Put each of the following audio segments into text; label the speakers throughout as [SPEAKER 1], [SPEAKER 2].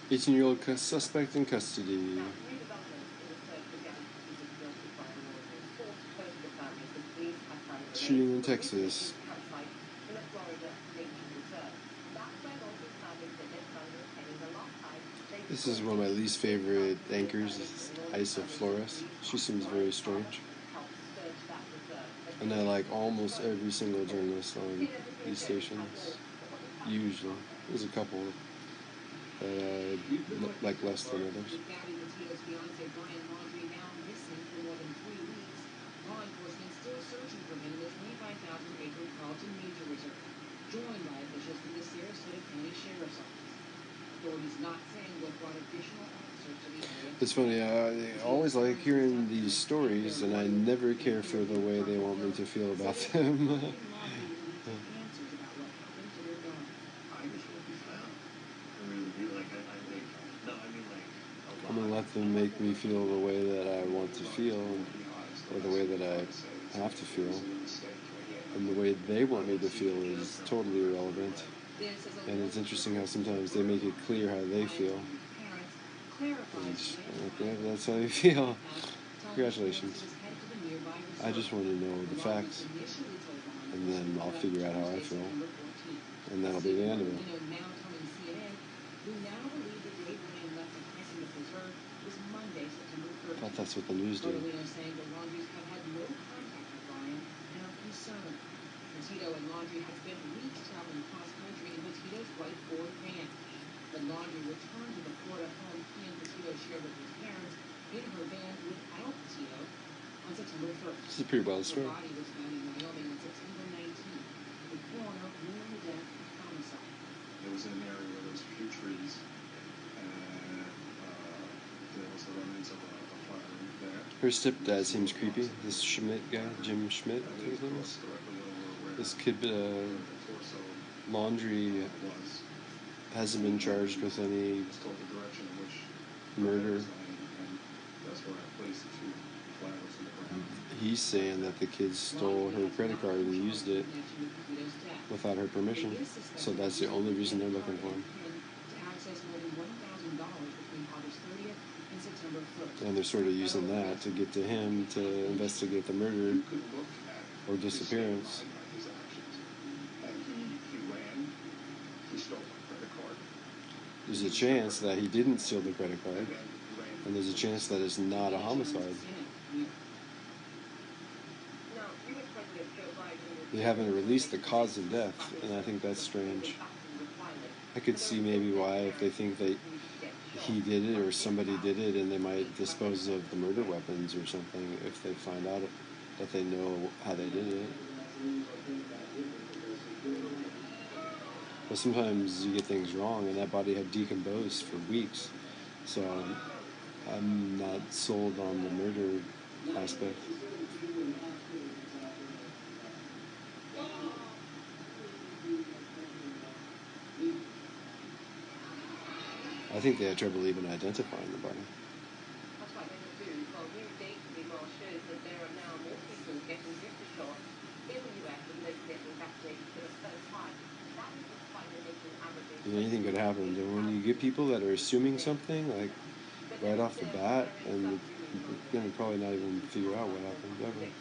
[SPEAKER 1] 18-year-old suspect in custody. Shooting in Texas. This is one of my least favorite anchors, Isa Flores. She seems very strange. And I like almost every single journalist on these stations. Usually. There's a couple that I like less than others. Joined by officials from the Sarasota County Sheriff's Office. Authorities not saying what brought additional officers to the area. It's funny, I always like hearing these stories, and I never care for the way they want me to feel about them. I'm gonna let them make me feel the way that I want to feel, or the way that I have to feel. And the way they want me to feel is totally irrelevant. And it's interesting how sometimes they make it clear how they feel. And yeah, that's how they feel. Congratulations. I just want to know the facts. And then I'll figure out how I feel. And that'll be the end of it. I thought that's what the news did. Petito and Laundrie has been weeks traveling cross country in Petito's white Ford van. The Laundrie returned to the Florida home he and Petito shared with his parents in her van without Petito on September 1st. This is a pretty wild story. The body was found in Wyoming on September 19th. The coroner ruling the death a homicide. It was in an area where there was few trees, and there was the remnants of a fire there. Her stepdad seems creepy. This Schmidt guy, Jim Schmidt, I think his name is. This kid, Laundrie, hasn't been charged with any murder. He's saying that the kids stole her credit card and used it without her permission. So that's the only reason they're looking for him. And they're sort of using that to get to him to investigate the murder or disappearance. There's a chance that he didn't steal the credit card, and there's a chance that it's not a homicide. They haven't released the cause of death, and I think that's strange. I could see maybe why, if they think that he did it or somebody did it, and they might dispose of the murder weapons or something if they find out that they know how they did it. But sometimes you get things wrong, and that body had decomposed for weeks. So I'm not sold on the murder aspect. I think they had trouble even identifying the body. Anything could happen. And when you get people that are assuming something, like right off the bat, and you're going to probably not even figure out what happened ever.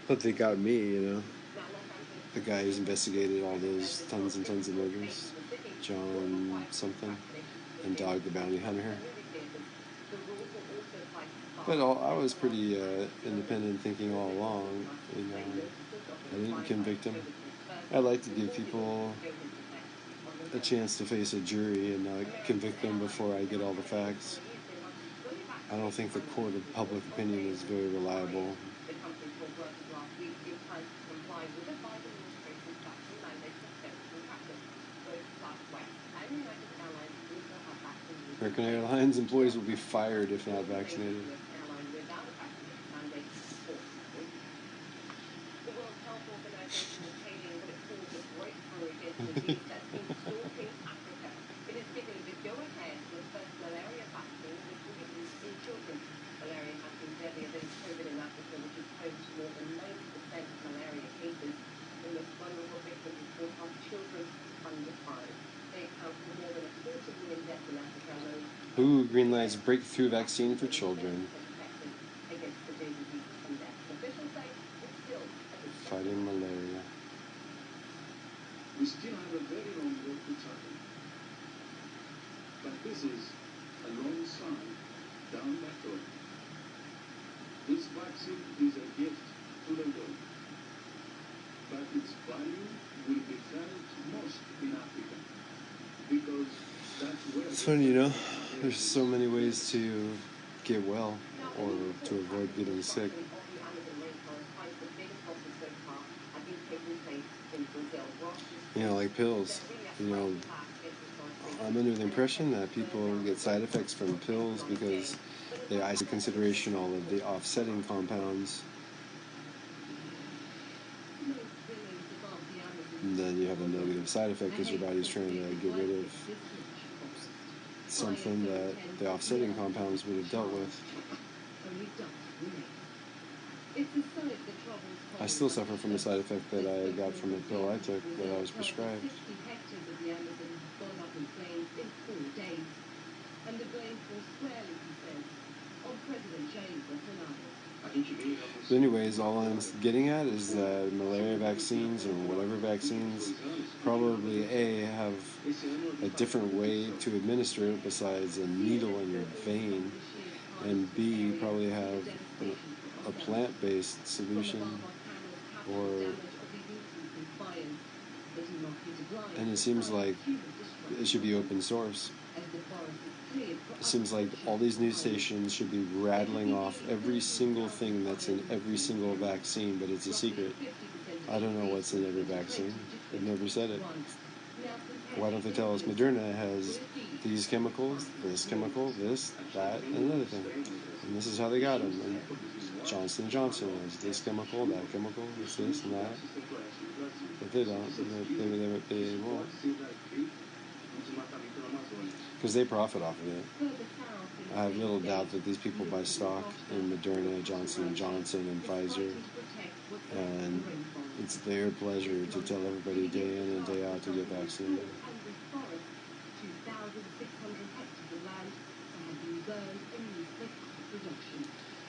[SPEAKER 1] But they got me, you know. The guy who's investigated all those tons and tons of murders, John something, and Dog the Bounty Hunter. But I was pretty independent thinking all along. You know, I didn't convict him. I like to give people a chance to face a jury and not convict them before I get all the facts. I don't think the court of public opinion is very reliable. American Airlines employees will be fired if not vaccinated.
[SPEAKER 2] WHO greenlights breakthrough vaccine for children. Fighting malaria.
[SPEAKER 3] We still have a very long road to travel. But this is a long sign down that road. This vaccine is a gift to the world. But its value will be felt most in Africa. Because that's where...
[SPEAKER 2] It's funny, you know, there's so many ways to get well or to avoid getting sick. You know, like pills. You know, I'm under the impression that people get side effects from pills because they take into consideration all of the offsetting compounds. And then you have a negative side effect because your body's trying to get rid of something that the offsetting compounds would have dealt with. I still suffer from a side effect that I got from a pill I took that I was prescribed. But anyways, all I'm getting at is that malaria vaccines or whatever vaccines probably A, have a different way to administer it besides a needle in your vein, and B, probably have a plant-based solution, and it seems like it should be open source. It seems like all these news stations should be rattling off every single thing that's in every single vaccine, but it's a secret. I don't know what's in every vaccine. They've never said it. Why don't they tell us Moderna has these chemicals, this chemical, this, that, and another thing? And this is how they got them. And Johnson & Johnson has this chemical, that chemical, this and that. But they don't. They won't. Because they profit off of it. I have little doubt that these people buy stock in Moderna, Johnson & Johnson, and Pfizer. And it's their pleasure to tell everybody day in and day out to get vaccinated.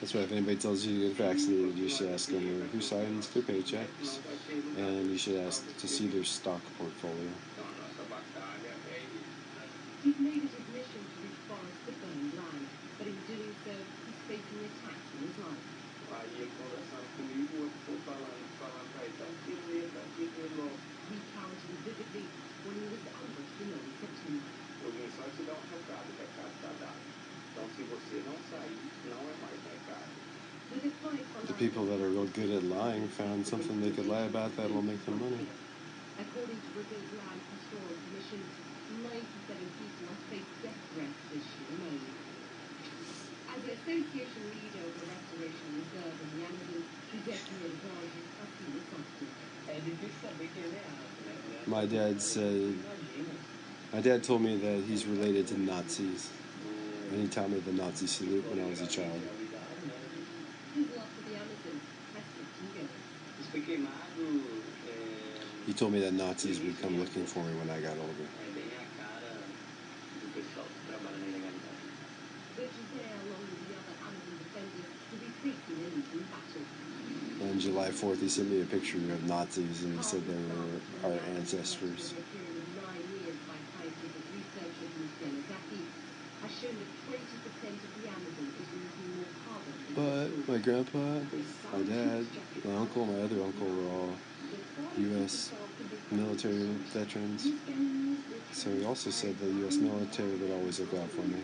[SPEAKER 2] That's why if anybody tells you to get vaccinated, you should ask them who signs their paychecks, and you should ask to see their stock portfolio. He's made his admission to reforest the burned land, but in doing so, he's facing attacks in his life. Recounting vividly when he was ambushed in early September. The people that are real good at lying found something they could lie about that will make them money. According to Brazil's Land Pastoral Commission, 97 people have faced death threats this year alone. As the association leader of the Restoration Reserve in the Amazon, José Eduardo has seen the subject. My dad told me that he's related to Nazis, and he taught me the Nazi salute when I was a child. He told me that Nazis would come looking for me when I got older. On July 4th, he sent me a picture of Nazis, and he said they were our ancestors. But my grandpa, my dad, my uncle, my other uncle were all U.S. military veterans. So he also said the U.S. military would always look out for me.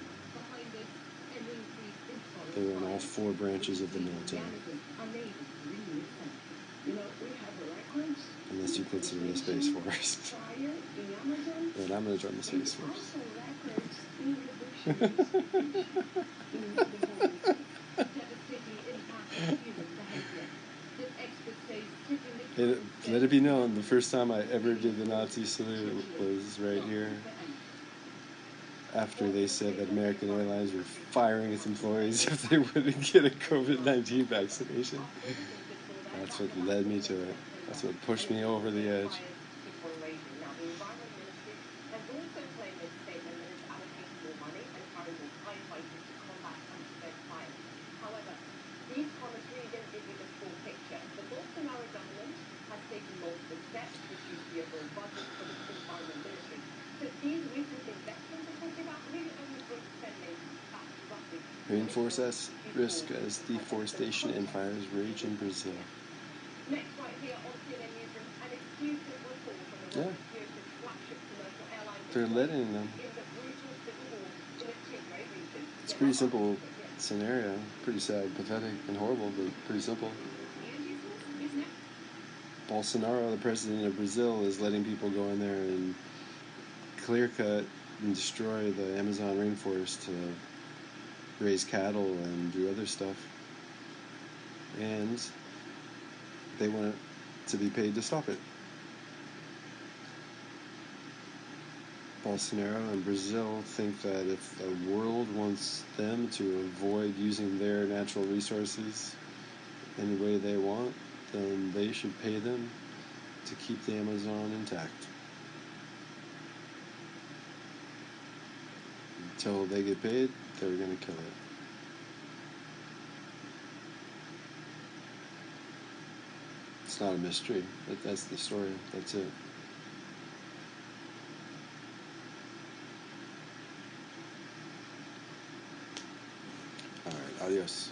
[SPEAKER 2] They were in all 4 branches of the military. Unless you consider the Space Force. Then I'm going to join the Space Force. Let it be known, the first time I ever did the Nazi salute was right here. After they said that American Airlines were firing its employees if they wouldn't get a COVID-19 vaccination. That's what led me to it. That's what pushed me over the edge.
[SPEAKER 4] firefighters to combat unspent fires. However, these comments really don't give you the full picture. The Bolsonaro government has taken multiple steps, reduced the overall budget for the Environment Ministry. So these recent investments are talking about really only bring spending back to roughly
[SPEAKER 2] Rainforest risk as deforestation and fires rage in Brazil.
[SPEAKER 4] Next, right here on CNN Newsroom, an exclusive report on the
[SPEAKER 2] Yeah.
[SPEAKER 4] Robert Kiyosaki flagship commercial airline
[SPEAKER 2] They're letting them.
[SPEAKER 4] in the brutal civil war in the Tigray region.
[SPEAKER 2] It's a pretty simple scenario. Pretty sad, pathetic, and horrible, but pretty simple. Bolsonaro, the president of Brazil, is letting people go in there and clear cut and destroy the Amazon rainforest to raise cattle and do other stuff. And they want to be paid to stop it. Bolsonaro and Brazil think that if the world wants them to avoid using their natural resources any way they want, then they should pay them to keep the Amazon intact. Until they get paid, they're going to kill it. It's not a mystery. That's the story. That's it. All right. Adios.